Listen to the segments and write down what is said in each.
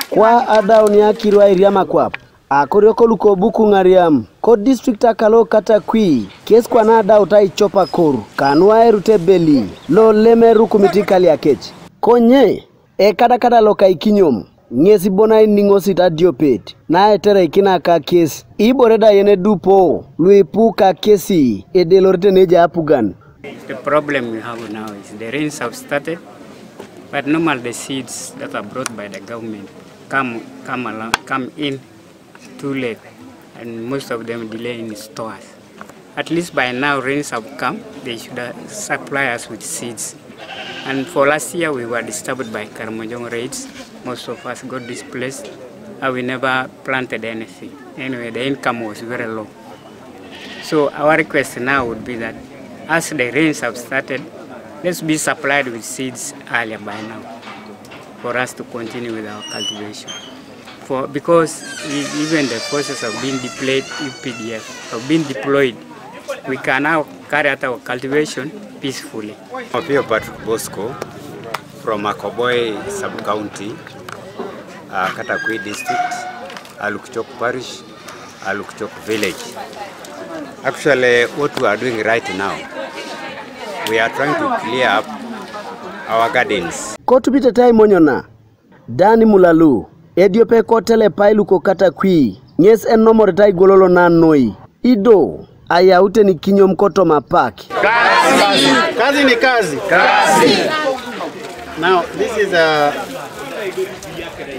Kwa ada unia kirwa iriama kwap. Akoriok luko buku ngariam. Ko district akalo Katakwi. Kes kwa na ada utai chopa koru. Kanwa erute beli. Lo leme rukumiti kali akech. Konye. Kada loka ikinyom. Ngesi bona iningosi ta diopet. Na etere ikina ka kes. Iboreda yene dupo. Luipu ka kesi. Edelorite neja apugan. The problem we have now is the rains have started, but normally the seeds that are brought by the government come in too late, and most of them delay in stores. At least by now rains have come, they should supply us with seeds. And for last year we were disturbed by Karamojong raids. Most of us got displaced, and we never planted anything. Anyway, the income was very low. So our request now would be that as the rains have started, let's be supplied with seeds earlier by now for us to continue with our cultivation. Because even the forces have been deployed, UPDF have been deployed, we can now carry out our cultivation peacefully. I'm here Patrick Bosco from Akoboy sub-county, Katakwi district, Alukchok parish, Alukchok village. Actually, what we are doing right now, we are trying to clear up our gardens. Kotubita tai monyona. Dani Mulalu. Ediope kotele pailu ko Katakwi. Nyes en nomore tai gololo na noi. Ido. Aya ute ni kinyom koto mapaki. Kazi. Kazi ni kazi. Kazi. Now, this is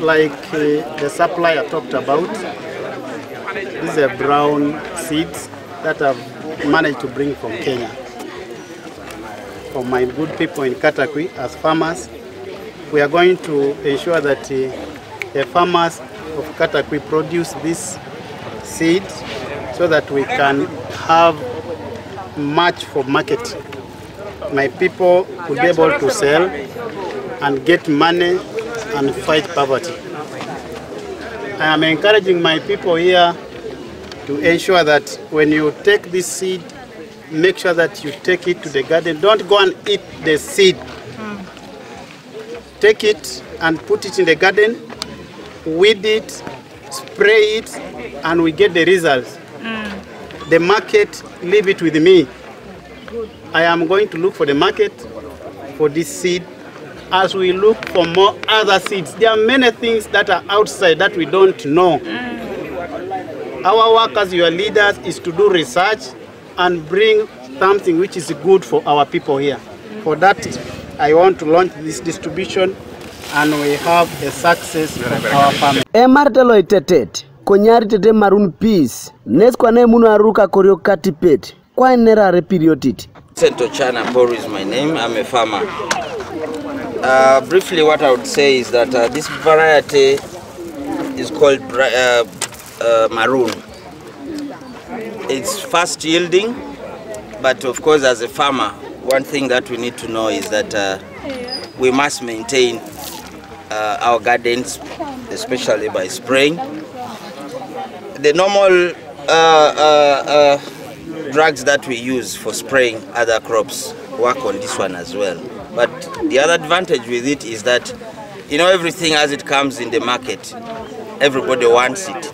like the supplier talked about. These are brown seeds that I've managed to bring from Kenya. For my good people in Katakwi, as farmers, we are going to ensure that the farmers of Katakwi produce this seed so that we can have much for market. My people will be able to sell and get money and fight poverty. I am encouraging my people here to ensure that when you take this seed, make sure that you take it to the garden. Don't go and eat the seed. Take it and put it in the garden, weed it, spray it, and we get the results. The market, leave it with me. I am going to look for the market for this seed as we look for more other seeds. There are many things that are outside that we don't know. Our work as your leaders is to do research and bring something which is good for our people here. For that, I want to launch this distribution and we have a success of our family. Martelo itetet, konyari tete maroon peace, neskwane munu aruka Akoriok katipet, kwa nera repiriotit. Sento Chana Poro is my name, I'm a farmer. Briefly what I would say is that this variety is called maroon. It's fast yielding, but of course as a farmer, one thing that we need to know is that we must maintain our gardens, especially by spraying. The normal drugs that we use for spraying other crops work on this one as well. But the other advantage with it is that, you know, everything as it comes in the market, everybody wants it.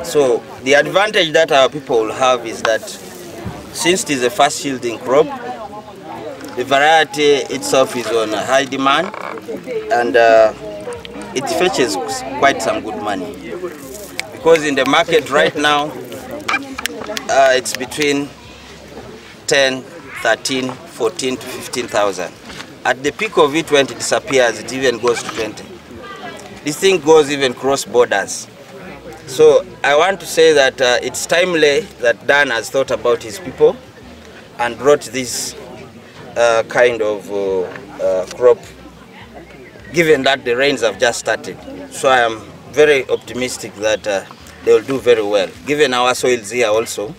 So the advantage that our people will have is that since it is a fast yielding crop, the variety itself is on a high demand and it fetches quite some good money. Because in the market right now, it's between 10, 13, 14 to 15,000. At the peak of it, when it disappears, it even goes to 20. This thing goes even cross borders. So I want to say that it's timely that Dan has thought about his people and brought this kind of crop, given that the rains have just started. So I am very optimistic that they will do very well, given our soils here also.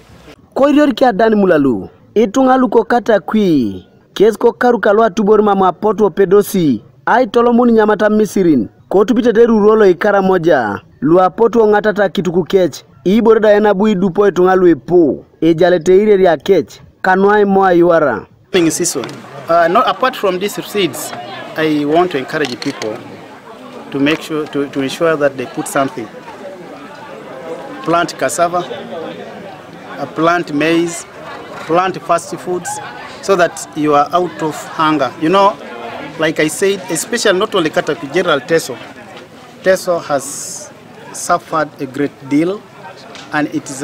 Akoriok Dani Mulalu, itungalu ko Katakwi, kesko karukalwa tubor mama poto pedosi, ai tolomuni nyamata misirin, kotupite deru rolo Karamoja, lua poto ngatata kituku kech, iboreda ena bui dupo itungalu ipo, ejalete ire ya kech, kanwai moa yuara. Apart from these seeds, I want to encourage people to make sure to ensure that they put something. Plant cassava, plant maize, plant fast foods, so that you are out of hunger. You know, like I said, especially not only Katakwi, General Teso has suffered a great deal, and it is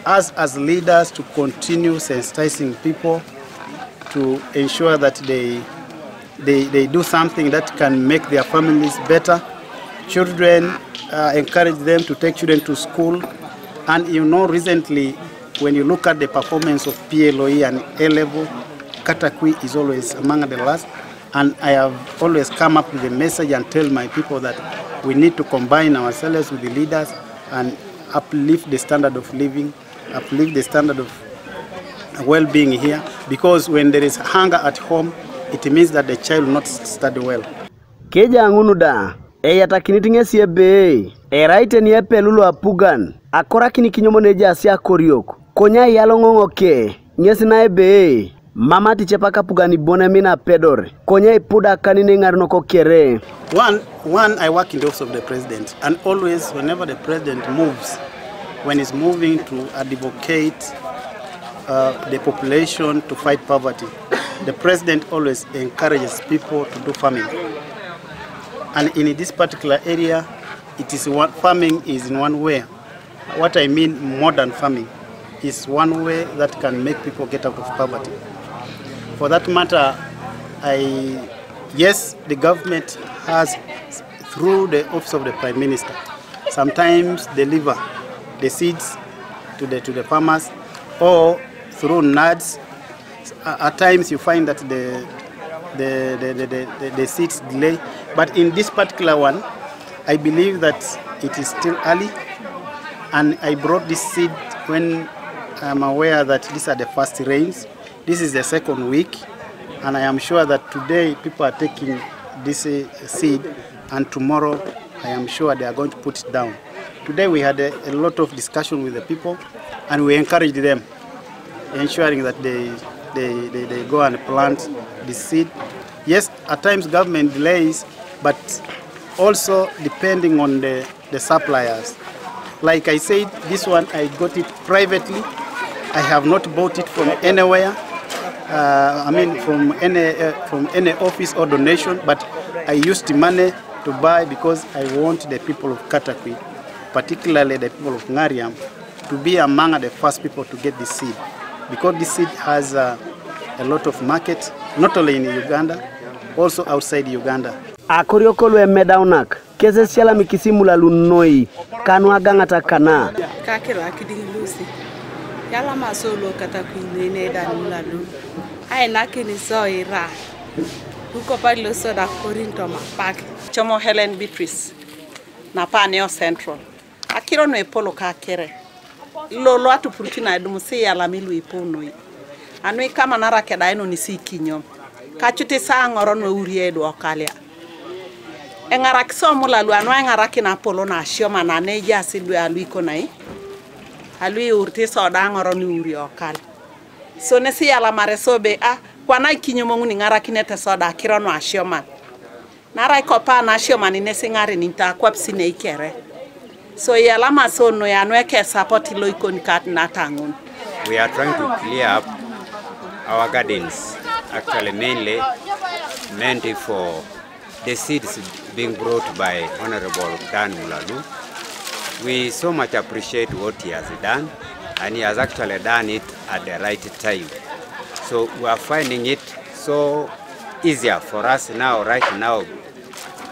us as leaders to continue sensitizing people to ensure that they do something that can make their families better. Children, encourage them to take children to school. And you know, recently, when you look at the performance of PLOE and A-level, Katakwi is always among the last. And I have always come up with a message and tell my people that we need to combine ourselves with the leaders and uplift the standard of living, uplift the standard of well-being here. Because when there is hunger at home, it means that the child will not study well. Keja ngunuda, yatakiniti siebe, raite ni epelulu apugan, akorakini kinyomoneja si Akoriok, konya yalongongo ke, nyesina ebe, mama tichepaka pugani bonemina pedor, konya ipuda kanine ngarnoko kere. One, I work in the office of the president, and always, whenever the president moves, when he's moving to advocate the population to fight poverty, the president always encourages people to do farming. And in this particular area, farming is in one way. What I mean, modern farming is one way that can make people get out of poverty. For that matter, yes, the government has, through the office of the Prime Minister, sometimes deliver the seeds to the farmers, or through NADS. At times you find that the seeds delay. But in this particular one, I believe that it is still early. And I brought this seed when I'm aware that these are the first rains. This is the second week. And I am sure that today people are taking this seed, and tomorrow I am sure they are going to put it down. Today we had a lot of discussion with the people, and we encouraged them, ensuring that they go and plant the seed. Yes, at times government delays, but also depending on the suppliers. Like I said, this one I got it privately. I have not bought it from anywhere. From any office or donation, but I used the money to buy because I want the people of Katakwi, particularly the people of Ngariam, to be among the first people to get this seed, because this seed has a lot of market, not only in Uganda, also outside Uganda. Akoriok lwe medaunak, kese siala mikisi Mulalu noi, kanwa gangata kana. Kakero akidingi lusi, yala masolo Katakwi nene dan Mulalu. Ai nakini zoira. Nuko palo soda korinto mapaki. Chomo Helen Beatrice na Paneo Central. Akiro no epolo ka kere. Lolo atu purtina edumusi ya lamilu iponoi. Anui kama nara keda ino nisi kinyo. Kachuti saa ngoro no urie edu okalia. Engaraki so Mulalu anu engaraki na polo na shioma na neja silwe alui konai. Alui urti soda ngoro ni urie okali. So nesi yala maresobe kwana kinyomongu ni ngara kinete soda kirono ashioma. Nara ikopa na ashioma ni nesi ngari ninta kwa psine ikere. So yala masono ya nweke support ilo ikoni kati na tangun. We are trying to clear up our gardens, actually mainly meant for the seeds being brought by Honorable Dan Mulalu. We so much appreciate what he has done, and he has actually done it at the right time. So we are finding it so easier for us now, right now,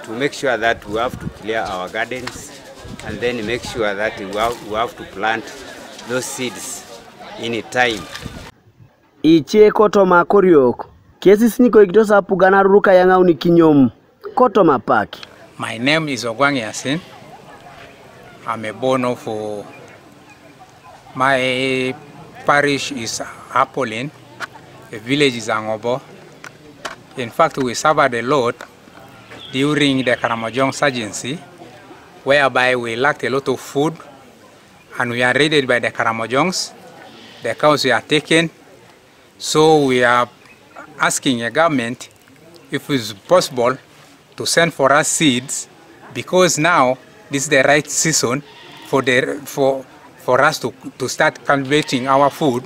to make sure that we have to clear our gardens and then make sure that we have to plant those seeds in a time. Iche kotoma Akoriok, kesi siniko ikitosa pugana ruka yanga unikinyom, kotoma paki. My name is Ogwangi Yasin. I'm a bono for my parish is Apolin, the village is Angobo. In fact, we suffered a lot during the Karamojong surgency, whereby we lacked a lot of food, and we are raided by the Karamojongs. The cows were taken, so we are asking the government if it's possible to send for us seeds because now this is the right season for us to start cultivating our food.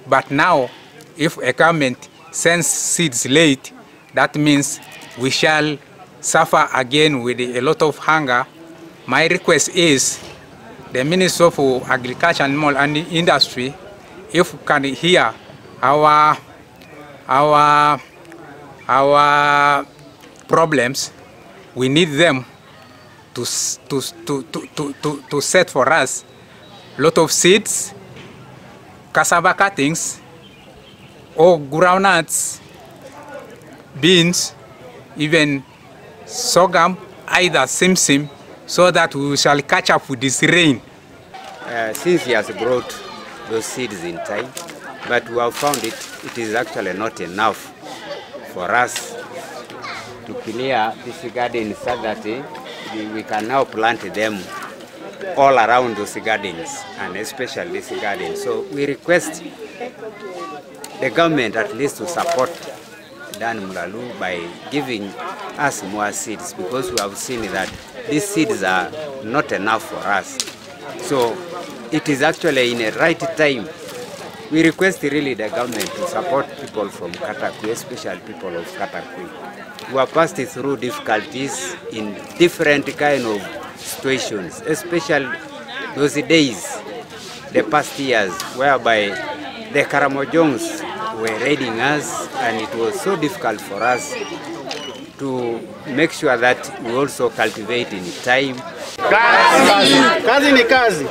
But now, if a government sends seeds late, that means we shall suffer again with a lot of hunger. My request is the Minister of Agriculture, Animal and Industry, if we can hear our problems, we need them to set for us a lot of seeds, cassava cuttings, or groundnuts, beans, even sorghum, either simsim, so that we shall catch up with this rain. Since he has brought those seeds in time, but we have found it is actually not enough for us to clear this garden so that we can now plant them all around those gardens, and especially this garden. So we request the government at least to support Dan Mulalu by giving us more seeds, because we have seen that these seeds are not enough for us. So it is actually in a right time. We request really the government to support people from Katakwi, especially people of Katakwi, who have passed through difficulties in different kind of situations, especially those days, the past years, whereby the Karamojongs were raiding us, and it was so difficult for us to make sure that we also cultivate in time. Kazi ni kazi.